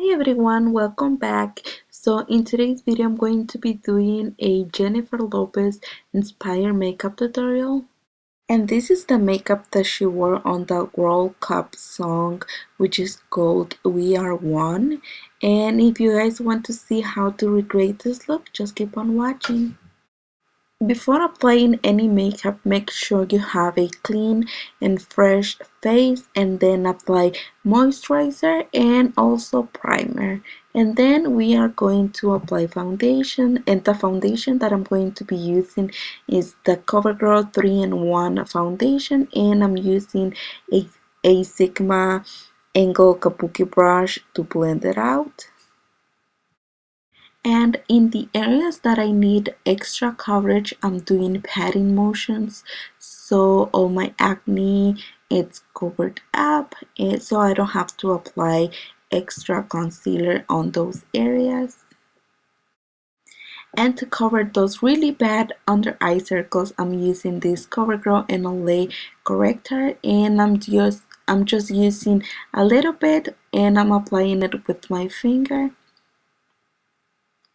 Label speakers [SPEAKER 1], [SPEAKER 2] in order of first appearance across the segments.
[SPEAKER 1] Hi everyone, welcome back. So in today's video I'm going to be doing a Jennifer Lopez inspired makeup tutorial. And this is the makeup that she wore on the World Cup song, which is called We Are One. And if you guys want to see how to recreate this look, just keep on watching. Before applying any makeup, make sure you have a clean and fresh face, and then apply moisturizer and also primer. And then we are going to apply foundation, and the foundation that I'm going to be using is the CoverGirl 3-in-1 foundation, and I'm using a Sigma angle kabuki brush to blend it out. And in the areas that I need extra coverage, I'm doing patting motions. So all my acne, it's covered up, and so I don't have to apply extra concealer on those areas. And to cover those really bad under eye circles, I'm using this CoverGirl NLA corrector, and I'm just using a little bit, and I'm applying it with my finger.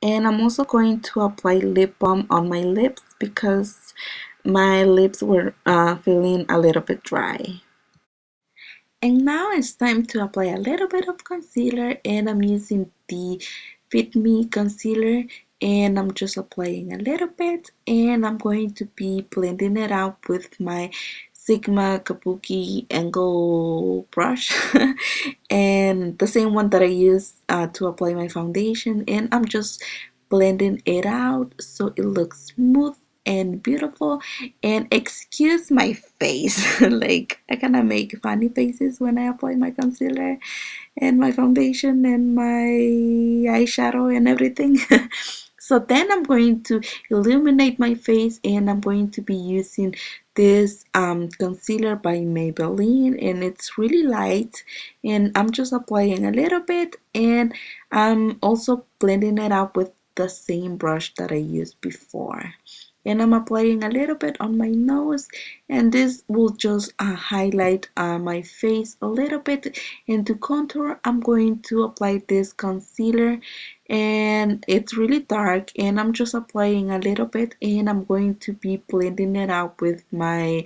[SPEAKER 1] And I'm also going to apply lip balm on my lips because my lips were feeling a little bit dry. And now it's time to apply a little bit of concealer, and I'm using the Fit Me concealer, and I'm just applying a little bit, and I'm going to be blending it out with my Sigma Kabuki angle brush and the same one that I use to apply my foundation, and I'm just blending it out so it looks smooth and beautiful. And excuse my face, like I kind of make funny faces when I apply my concealer and my foundation and my eyeshadow and everything. So then I'm going to illuminate my face, and I'm going to be using this concealer by Maybelline, and it's really light, and I'm just applying a little bit, and I'm also blending it out with the same brush that I used before. And I'm applying a little bit on my nose, and this will just highlight my face a little bit. And to contour, I'm going to apply this concealer, and it's really dark, and I'm just applying a little bit, and I'm going to be blending it out with my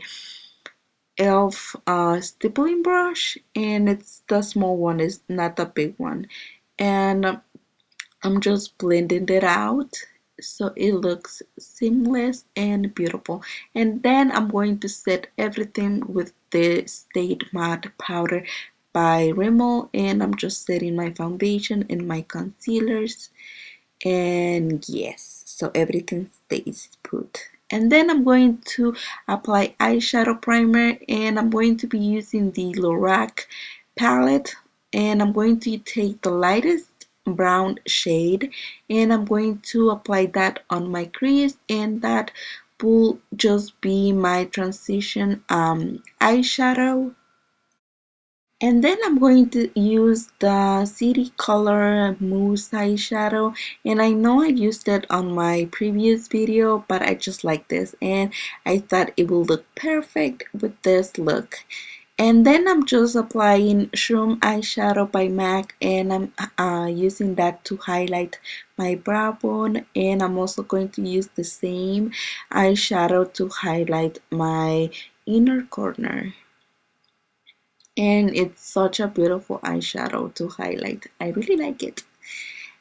[SPEAKER 1] elf stippling brush, and it's the small one, it's not the big one. And I'm just blending it out so it looks seamless and beautiful. And then I'm going to set everything with the Stay Matte powder by Rimmel, and I'm just setting my foundation and my concealers, and yes, so everything stays put. And then I'm going to apply eyeshadow primer, and I'm going to be using the Lorac palette, and I'm going to take the lightest brown shade, and I'm going to apply that on my crease, and that will just be my transition eyeshadow. And then I'm going to use the City Color Mousse eyeshadow, and I know I used it on my previous video, but I just like this, and I thought it will look perfect with this look. And then I'm just applying Shroom eyeshadow by MAC, and I'm using that to highlight my brow bone, and I'm also going to use the same eyeshadow to highlight my inner corner. And it's such a beautiful eyeshadow to highlight. I really like it.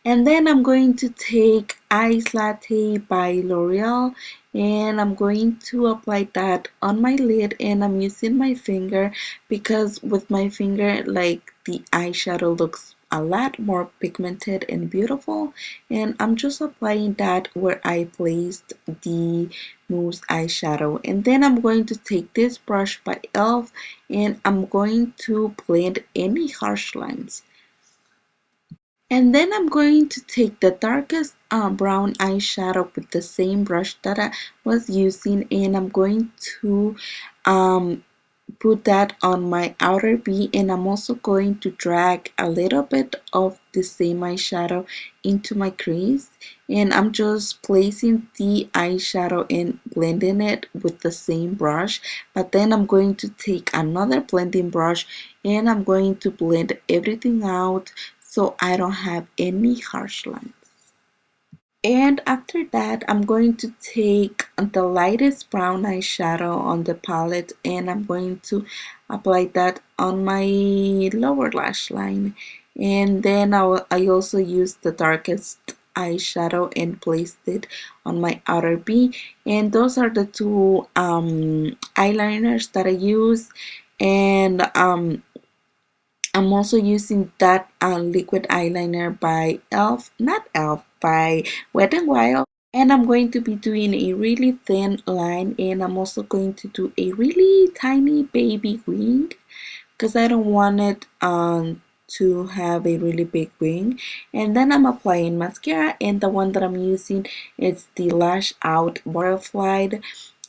[SPEAKER 1] And then I'm going to take Ice Latte by L'Oreal, and I'm going to apply that on my lid, and I'm using my finger because with my finger, like, the eyeshadow looks a lot more pigmented and beautiful, and I'm just applying that where I placed the mousse eyeshadow. And then I'm going to take this brush by e.l.f. and I'm going to blend any harsh lines. And then I'm going to take the darkest brown eyeshadow with the same brush that I was using, and I'm going to put that on my outer V, and I'm also going to drag a little bit of the same eyeshadow into my crease, and I'm just placing the eyeshadow and blending it with the same brush. But then I'm going to take another blending brush, and I'm going to blend everything out so I don't have any harsh lines. And after that, I'm going to take the lightest brown eyeshadow on the palette and I'm going to apply that on my lower lash line. And then I also used the darkest eyeshadow and placed it on my outer B. And those are the two eyeliners that I use. And I'm also using that liquid eyeliner by not Elf, by Wet n Wild. And I'm going to be doing a really thin line, and I'm also going to do a really tiny baby wing because I don't want it to have a really big wing. And then I'm applying mascara, and the one that I'm using is the Lash Out Butterfly.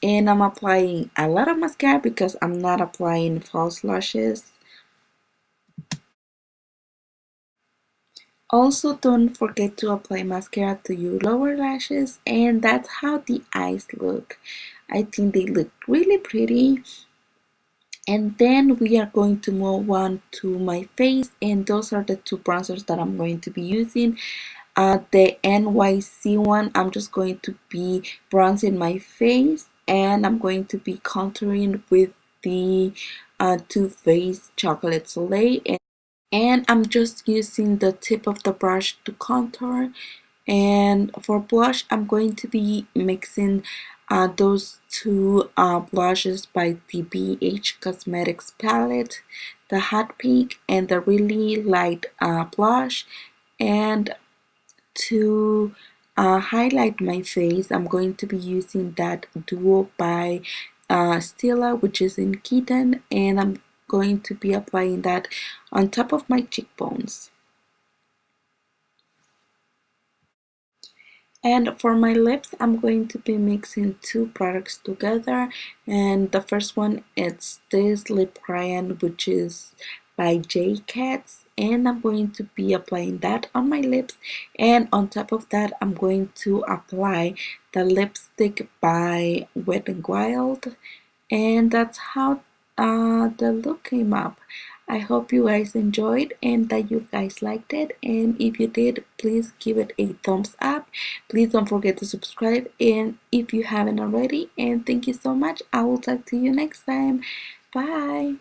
[SPEAKER 1] And I'm applying a lot of mascara because I'm not applying false lashes. Also, don't forget to apply mascara to your lower lashes, and that's how the eyes look. I think they look really pretty. And then we are going to move on to my face, and those are the two bronzers that I'm going to be using. The NYC one, I'm just going to be bronzing my face, and I'm going to be contouring with the Too Faced Chocolate Soleil. And I'm just using the tip of the brush to contour. And for blush, I'm going to be mixing those two blushes by the BH Cosmetics palette, the Hot Pink and the really light blush. And to highlight my face, I'm going to be using that duo by Stila, which is in Kitten, and I'm going to be applying that on top of my cheekbones. And for my lips, I'm going to be mixing two products together. And the first one is this lip crayon, which is by J Cats. And I'm going to be applying that on my lips. And on top of that, I'm going to apply the lipstick by Wet n Wild. And that's how the look came up. I hope you guys enjoyed and that you guys liked it, and if you did, please give it a thumbs up. Please don't forget to subscribe, and if you haven't already, and thank you so much. I will talk to you next time. Bye.